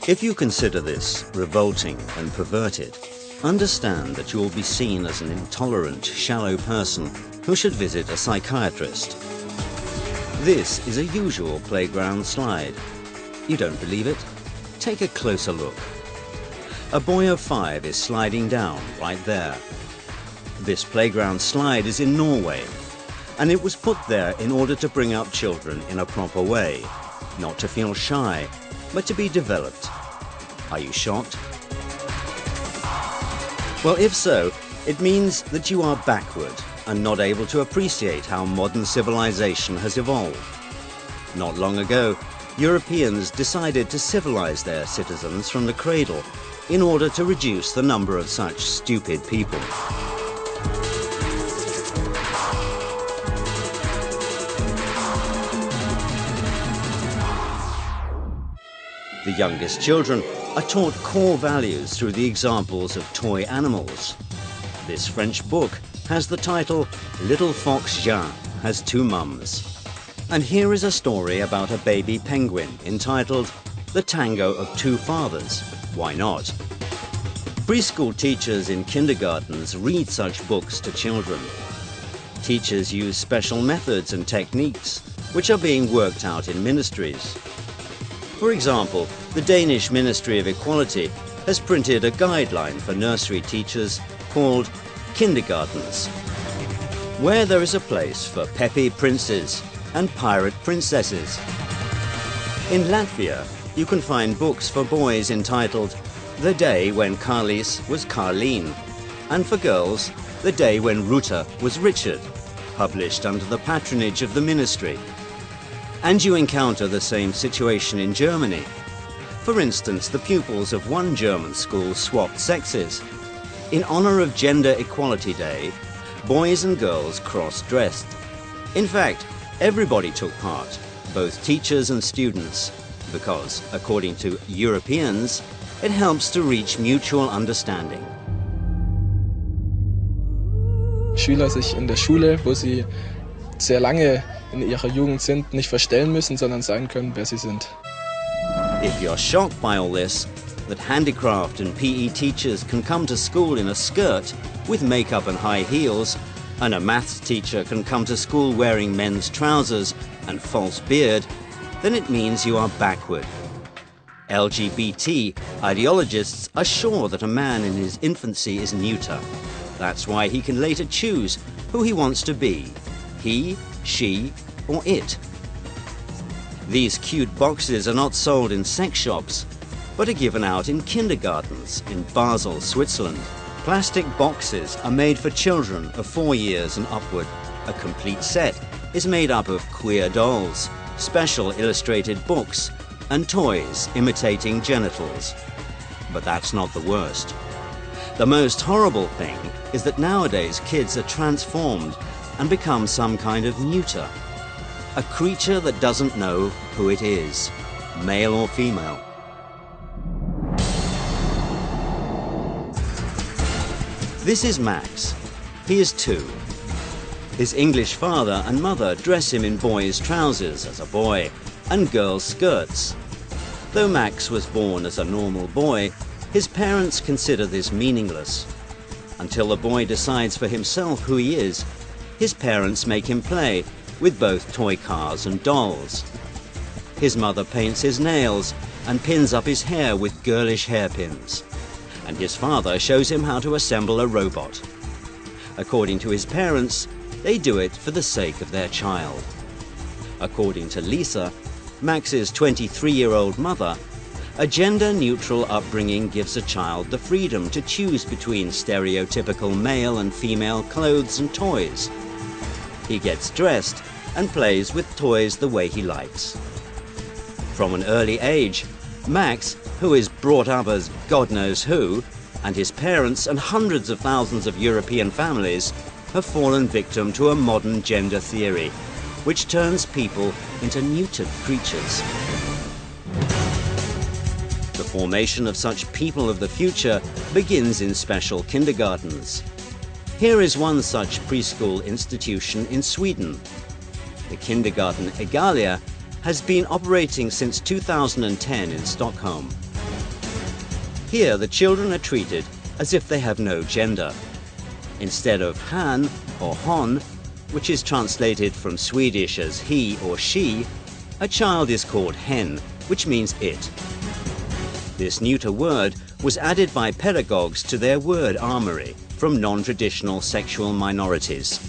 If you consider this revolting and perverted, understand that you will be seen as an intolerant, shallow person who should visit a psychiatrist. This is a usual playground slide. You don't believe it? Take a closer look. A boy of 5 is sliding down right there. This playground slide is in Norway, and it was put there in order to bring up children in a proper way, not to feel shy, but to be developed. Are you shocked? Well, if so, it means that you are backward and not able to appreciate how modern civilization has evolved. Not long ago, Europeans decided to civilize their citizens from the cradle in order to reduce the number of such stupid people. The youngest children are taught core values through the examples of toy animals. This French book has the title Little Fox Jean Has Two Mums. And here is a story about a baby penguin entitled The Tango of Two Fathers. Why not? Preschool teachers in kindergartens read such books to children. Teachers use special methods and techniques which are being worked out in ministries. For example, the Danish Ministry of Equality has printed a guideline for nursery teachers called Kindergartens, where there is a place for peppy princes and pirate princesses. In Latvia, you can find books for boys entitled The Day When Carlis Was Carleen, and for girls, The Day When Ruta Was Richard, published under the patronage of the ministry. And you encounter the same situation in Germany. For instance, the pupils of one German school swapped sexes. In honor of Gender Equality Day, boys and girls cross-dressed. In fact, everybody took part, both teachers and students, because, according to Europeans, it helps to reach mutual understanding. Schüler sich in der Schule, wo sie sehr lange in ihrer Jugend sind, nicht verstellen müssen, sondern sein können, wer sie sind. If you're shocked by all this, that handicraft and PE teachers can come to school in a skirt with makeup and high heels, and a maths teacher can come to school wearing men's trousers and false beard, then it means you are backward. LGBT ideologists are sure that a man in his infancy is neuter. That's why he can later choose who he wants to be. He, she, or it. These cute boxes are not sold in sex shops, but are given out in kindergartens in Basel, Switzerland. Plastic boxes are made for children of 4 years and upward. A complete set is made up of queer dolls, special illustrated books, and toys imitating genitals. But that's not the worst. The most horrible thing is that nowadays kids are transformed and become some kind of neuter, a creature that doesn't know who it is, male or female. This is Max. He is 2. His English father and mother dress him in boys' trousers as a boy and girls' skirts. Though Max was born as a normal boy, his parents consider this meaningless. Until the boy decides for himself who he is, his parents make him play with both toy cars and dolls. His mother paints his nails and pins up his hair with girlish hairpins. And his father shows him how to assemble a robot. According to his parents, they do it for the sake of their child. According to Lisa, Max's 23-year-old mother, a gender-neutral upbringing gives a child the freedom to choose between stereotypical male and female clothes and toys. He gets dressed and plays with toys the way he likes. From an early age, Max, who is brought up as God knows who, and his parents and hundreds of thousands of European families have fallen victim to a modern gender theory, which turns people into neutered creatures. The formation of such people of the future begins in special kindergartens. Here is one such preschool institution in Sweden. The kindergarten Egalia has been operating since 2010 in Stockholm. Here, the children are treated as if they have no gender. Instead of han or hon, which is translated from Swedish as he or she, a child is called hen, which means it. This neuter word was added by pedagogues to their word armory from non-traditional sexual minorities.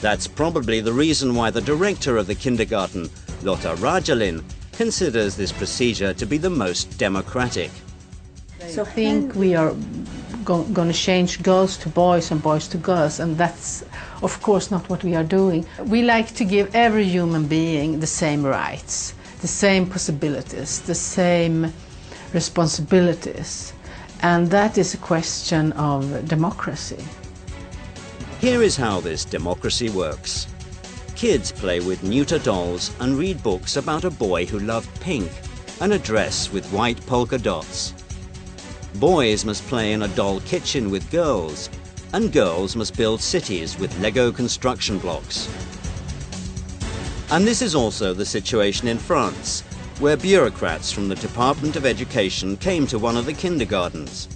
That's probably the reason why the director of the kindergarten, Lotta Rajalin, considers this procedure to be the most democratic. So I think we are going to change girls to boys and boys to girls, and that's of course not what we are doing. We like to give every human being the same rights, the same possibilities, the same responsibilities, and that is a question of democracy. Here is how this democracy works. Kids play with neuter dolls and read books about a boy who loved pink and a dress with white polka dots. Boys must play in a doll kitchen with girls, and girls must build cities with Lego construction blocks. And this is also the situation in France, where bureaucrats from the Department of Education came to one of the kindergartens.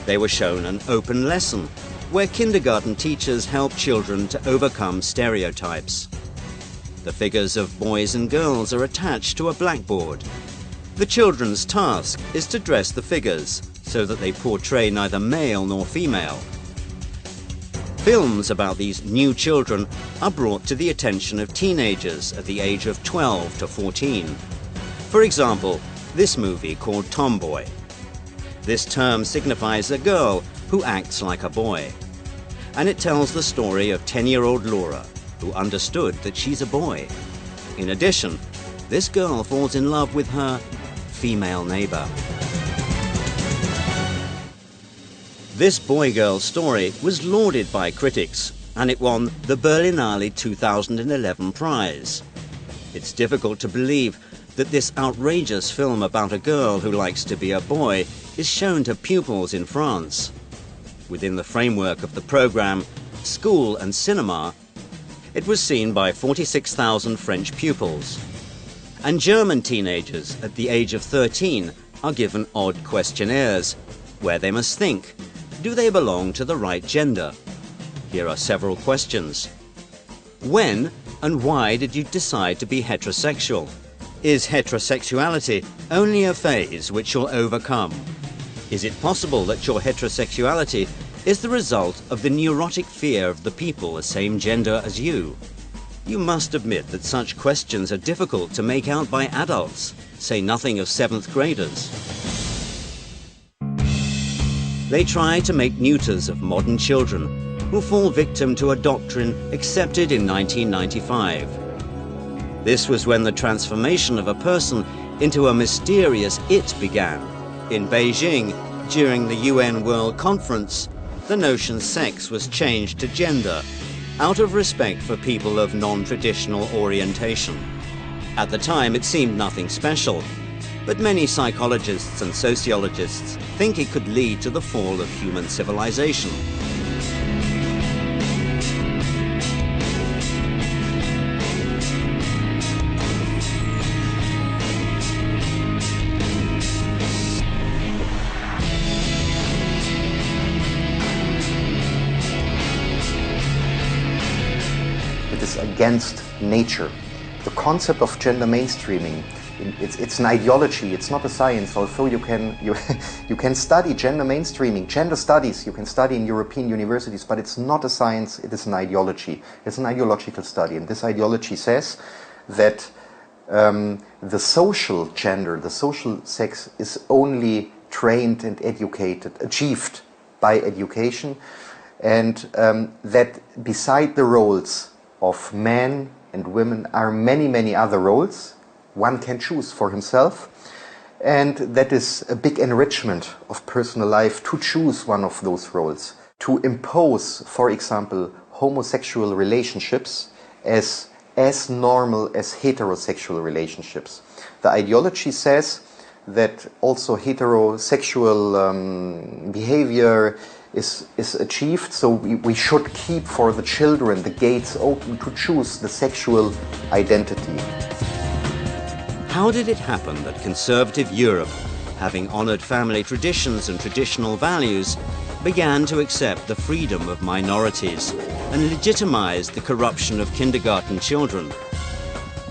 They were shown an open lesson, where kindergarten teachers help children to overcome stereotypes. The figures of boys and girls are attached to a blackboard. The children's task is to dress the figures so that they portray neither male nor female. Films about these new children are brought to the attention of teenagers at the age of 12 to 14. For example, this movie called Tomboy. This term signifies a girl who acts like a boy. And it tells the story of 10-year-old Laura, who understood that she's a boy. In addition, this girl falls in love with her female neighbor. This boy-girl story was lauded by critics, and it won the Berlinale 2011 prize. It's difficult to believe that this outrageous film about a girl who likes to be a boy is shown to pupils in France. Within the framework of the program School and Cinema, it was seen by 46,000 French pupils. And German teenagers at the age of 13 are given odd questionnaires, where they must think, do they belong to the right gender? Here are several questions. When and why did you decide to be heterosexual? Is heterosexuality only a phase which you'll overcome? Is it possible that your heterosexuality is the result of the neurotic fear of the people the same gender as you? You must admit that such questions are difficult to make out by adults, say nothing of 7th graders. They try to make neuters of modern children who fall victim to a doctrine accepted in 1995. This was when the transformation of a person into a mysterious it began. In Beijing, during the UN World Conference, the notion sex was changed to gender, out of respect for people of non-traditional orientation. At the time, it seemed nothing special, but many psychologists and sociologists think it could lead to the fall of human civilization. Against nature. The concept of gender mainstreaming, it's an ideology, it's not a science, although you can study gender mainstreaming, gender studies, you can study in European universities, but it's not a science, it is an ideology. It's an ideological study, and this ideology says that the social gender, the social sex is only trained and educated, achieved by education, and that beside the roles of men and women are many, many other roles one can choose for himself, and that is a big enrichment of personal life to choose one of those roles. To impose, for example, homosexual relationships as normal as heterosexual relationships. The ideology says that also heterosexual behavior is achieved, so we should keep for the children the gates open to choose the sexual identity. How did it happen that conservative Europe having honoured family traditions and traditional values, began to accept the freedom of minorities and legitimised the corruption of kindergarten children.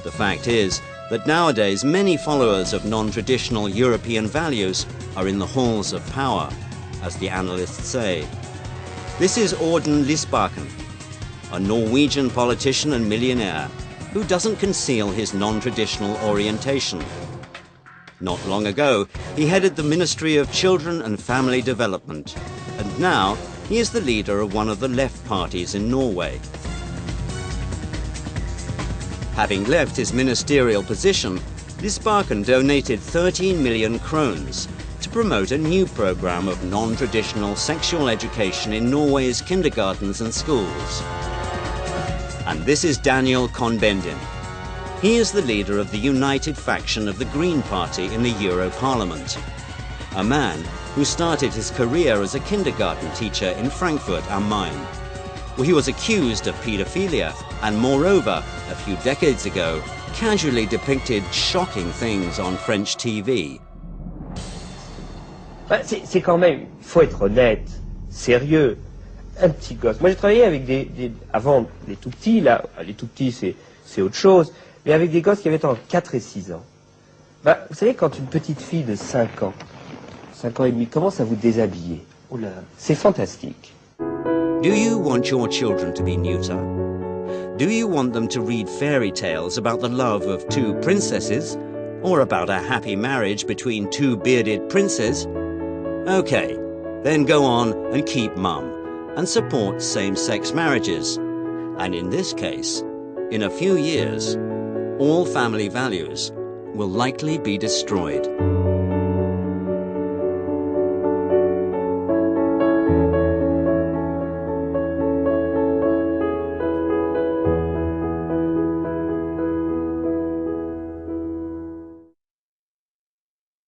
The fact is that nowadays many followers of non-traditional European values are in the halls of power, as the analysts say. This is Auden Lysbakken, a Norwegian politician and millionaire who doesn't conceal his non-traditional orientation. Not long ago, he headed the Ministry of Children and Family Development, and now he is the leader of one of the left parties in Norway. Having left his ministerial position, Lysbakken donated 13 million krones to promote a new program of non-traditional sexual education in Norway's kindergartens and schools. And this is Daniel Cohn-Bendit. He is the leader of the united faction of the Green Party in the Euro Parliament, a man who started his career as a kindergarten teacher in Frankfurt am Main, where he was accused of paedophilia and, moreover, a few decades ago, casually depicted shocking things on French TV. C'est quand même, il faut être honnête, sérieux. Un petit gosse. Moi j'ai travaillé avec avant les tout petits, là, les tout petits c'est autre chose, mais avec des gosses qui avaient entre 4 et 6 ans. Bah, vous savez, quand une petite fille de 5 ans et demi, commence à vous déshabiller, c'est fantastique. Do you want your children to be neuter? Do you want them to read fairy tales about the love of 2 princesses? Or about a happy marriage between 2 bearded princes? Okay, then go on and keep mum and support same-sex marriages. And in this case, in a few years, all family values will likely be destroyed.